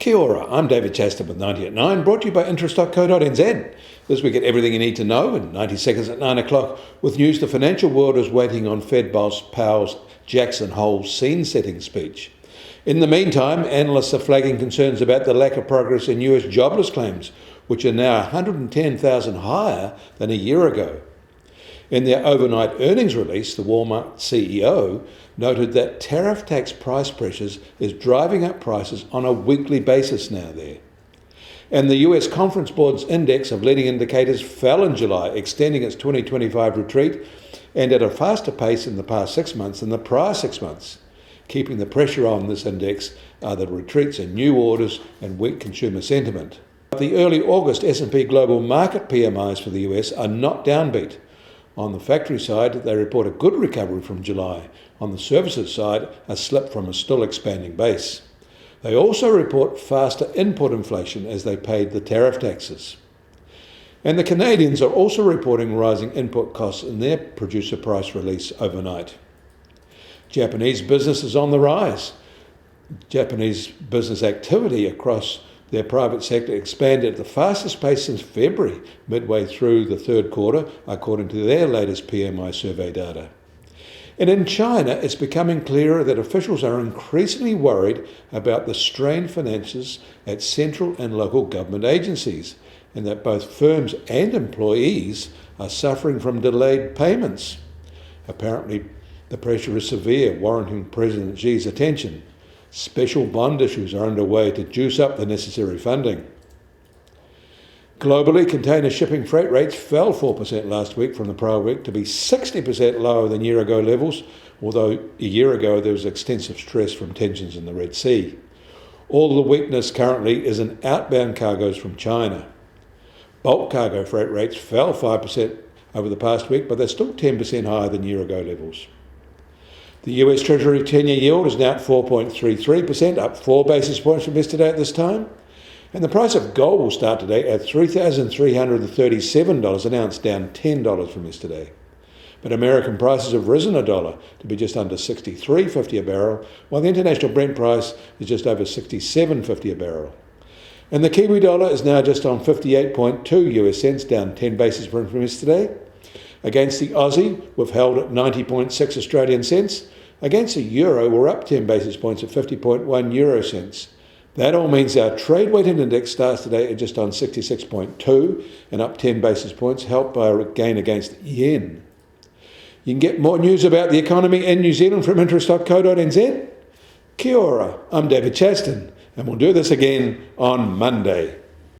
Kia ora, I'm David Chaston with 90 at 9, brought to you by interest.co.nz. This week, get everything you need to know in 90 seconds at 9 o'clock. With news, the financial world is waiting on Fed boss Powell's Jackson Hole scene-setting speech. In the meantime, analysts are flagging concerns about the lack of progress in US jobless claims, which are now 110,000 higher than a year ago. In their overnight earnings release, the Walmart CEO noted that tariff tax price pressures is driving up prices on a weekly basis now there. And the US Conference Board's index of leading indicators fell in July, extending its 2025 retreat and at a faster pace in the past 6 months than the prior 6 months. Keeping the pressure on this index are the retreats in new orders and weak consumer sentiment. The early August S&P Global Market PMIs for the US are not downbeat. On the factory side, they report a good recovery from July. On the services side, a slip from a still expanding base. They also report faster input inflation as they paid the tariff taxes. And the Canadians are also reporting rising input costs in their producer price release overnight. Japanese business is on the rise. Japanese business activity across their private sector expanded at the fastest pace since February, midway through the third quarter, according to their latest PMI survey data. And in China, it's becoming clearer that officials are increasingly worried about the strained finances at central and local government agencies, and that both firms and employees are suffering from delayed payments. Apparently, the pressure is severe, warranting President Xi's attention. Special bond issues are underway to juice up the necessary funding. Globally, container shipping freight rates fell 4% last week from the prior week to be 60% lower than year-ago levels, although a year ago there was extensive stress from tensions in the Red Sea. All the weakness currently is in outbound cargoes from China. Bulk cargo freight rates fell 5% over the past week, but they're still 10% higher than year-ago levels. The US Treasury 10-year yield is now at 4.33%, up 4 basis points from yesterday at this time. And the price of gold will start today at $3,337 an ounce, down $10 from yesterday. But American prices have risen $1 to be just under $63.50 a barrel, while the international Brent price is just over $67.50 a barrel. And the Kiwi dollar is now just on 58.2 US cents, down 10 basis points from yesterday. Against the Aussie, we've held at 90.6 Australian cents. Against the euro, we're up 10 basis points at 50.1 euro cents. That all means our trade weighted index starts today at just on 66.2 and up 10 basis points, helped by a gain against the yen. You can get more news about the economy in New Zealand from interest.co.nz. Kia ora, I'm David Chaston, and we'll do this again on Monday.